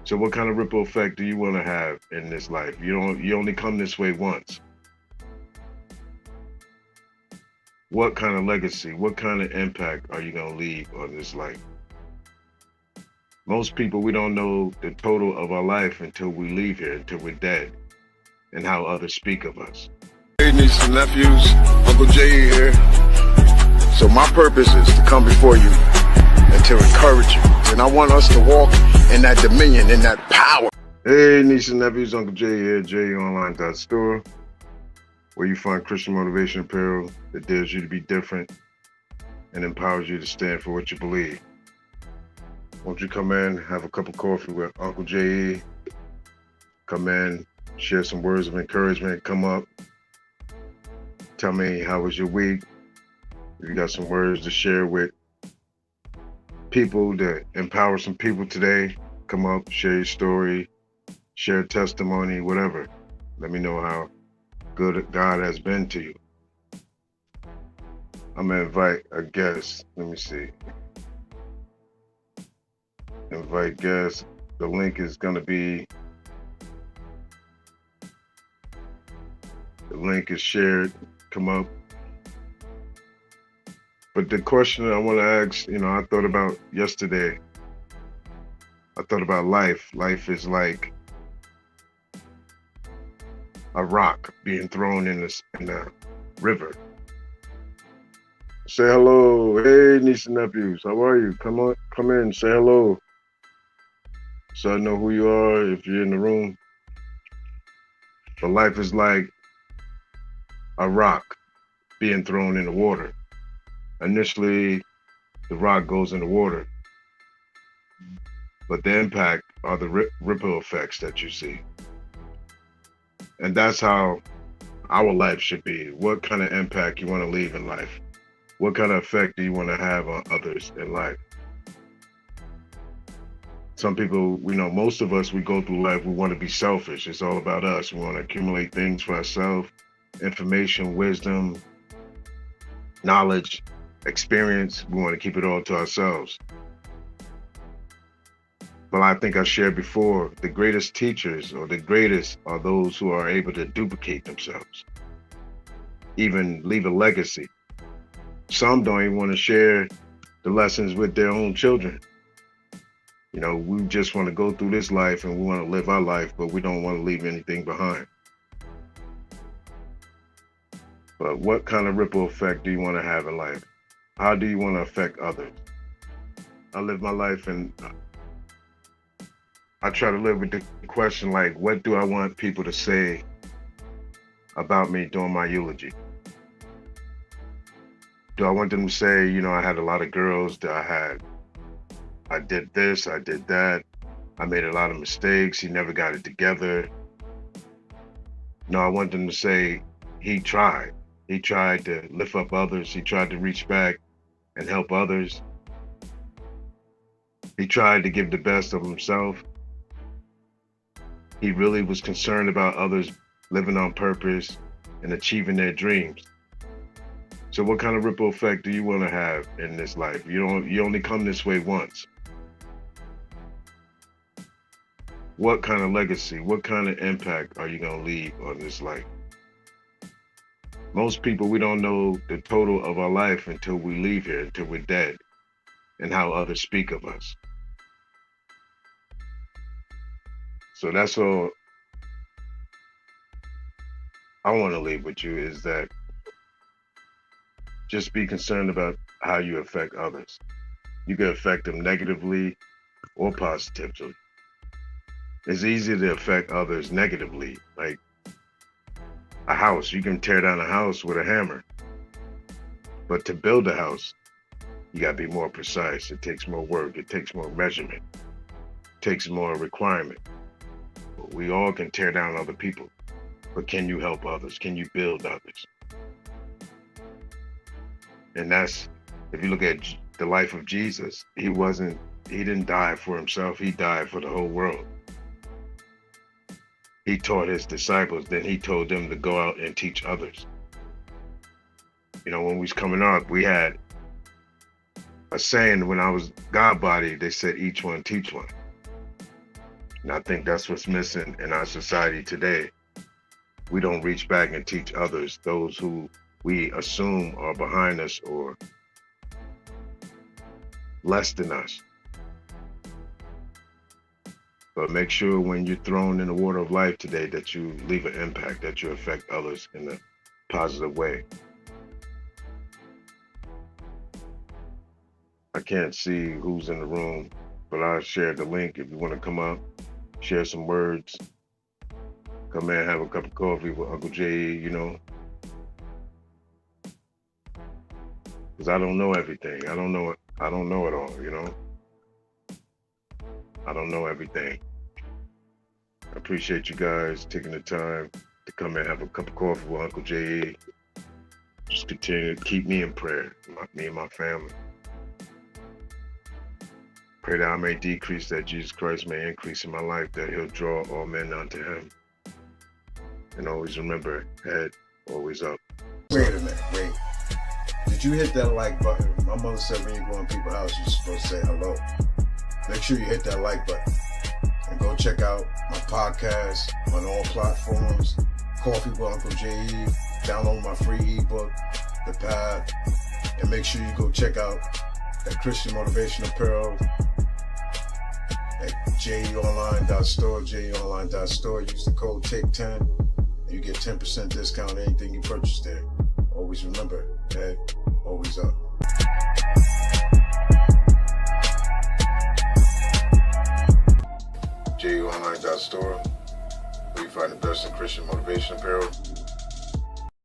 So what kind of ripple effect do you want to have in this life? You only come this way once. What kind of legacy, what kind of impact are you going to leave on this life? Most people, we don't know the total of our life until we leave here, until we're dead, and how others speak of us. Hey, Nieces Nephews, Uncle J here. So my purpose is to come before you and to encourage you. And I want us to walk in that dominion, in that power. Hey, Nieces and Nephews, Uncle J here, JOnline.store, where you find Christian motivation apparel that dares you to be different and empowers you to stand for what you believe. Won't you come in, have a cup of coffee with Uncle J.E., come in, share some words of encouragement, come up, tell me how was your week. If you got some words to share with people to empower some people today, come up, share your story, share testimony, whatever. Let me know how good God has been to you. I'm gonna invite a guest. Let me see. Invite guests. The link is gonna be, the link is shared. Come up. But the question I want to ask, I thought about yesterday. I thought about life. Life is like a rock being thrown in the river. Say hello. Hey, Nieces and Nephews. How are you? Come on, come in. Say hello. So I know who you are if you're in the room. But life is like a rock being thrown in the water. Initially, the rock goes in the water, but the impact are the ripple effects that you see. And that's how our life should be. What kind of impact you want to leave in life? What kind of effect do you want to have on others in life? Some people, most of us, we go through life, we want to be selfish. It's all about us. We want to accumulate things for ourselves, information, wisdom, knowledge, experience. We want to keep it all to ourselves. But I think I shared before, the greatest teachers or the greatest are those who are able to duplicate themselves, even leave a legacy. Some don't even want to share the lessons with their own children. We just want to go through this life and we want to live our life, but we don't want to leave anything behind. But what kind of ripple effect do you want to have in life? How do you want to affect others? I live my life and I try to live with the question like, what do I want people to say about me during my eulogy? Do I want them to say, I had a lot of girls, that I did this, I did that, I made a lot of mistakes, he never got it together? No, I want them to say, he tried. He tried to lift up others. He tried to reach back and help others. He tried to give the best of himself. He really was concerned about others living on purpose and achieving their dreams. So what kind of ripple effect do you want to have in this life? You only come this way once. What kind of legacy, what kind of impact are you going to leave on this life? Most people, we don't know the total of our life until we leave here, until we're dead, and how others speak of us. So that's all I want to leave with you, is that just be concerned about how you affect others. You can affect them negatively or positively. It's easy to affect others negatively, like a house. You can tear down a house with a hammer. But to build a house, you got to be more precise. It takes more work. It takes more measurement. It takes more requirement. We all can tear down other people, but can you help others? Can you build others? And that's, if you look at the life of Jesus, he didn't die for himself. He died for the whole world. He taught his disciples, then he told them to go out and teach others. When we was coming up, we had a saying when I was God body, they said each one teach one. And I think that's what's missing in our society today. We don't reach back and teach others, those who we assume are behind us or less than us. But make sure when you're thrown in the water of life today that you leave an impact, that you affect others in a positive way. I can't see who's in the room, but I'll share the link if you want to come up, share some words, come in, have a cup of coffee with Uncle J.E., you know. Because I don't know everything. I don't know it all, you know. I don't know everything. I appreciate you guys taking the time to come and have a cup of coffee with Uncle J.E. Just continue to keep me in prayer, me and my family. Pray that I may decrease, that Jesus Christ may increase in my life, that he'll draw all men unto him. And always remember, head always up. Wait a minute, wait. Did you hit that like button? My mother said when you go in people's house, you're supposed to say hello. Make sure you hit that like button. And go check out my podcast on all platforms. Coffee with Uncle J.E. Download my free ebook, The Path. And make sure you go check out that Christian Motivation Apparel at jeonline.store, jeonline.store. Use the code TAKE10 and you get 10% discount on anything you purchase there. Always remember, head always up. jeonline.store, where you find the best in Christian motivation apparel.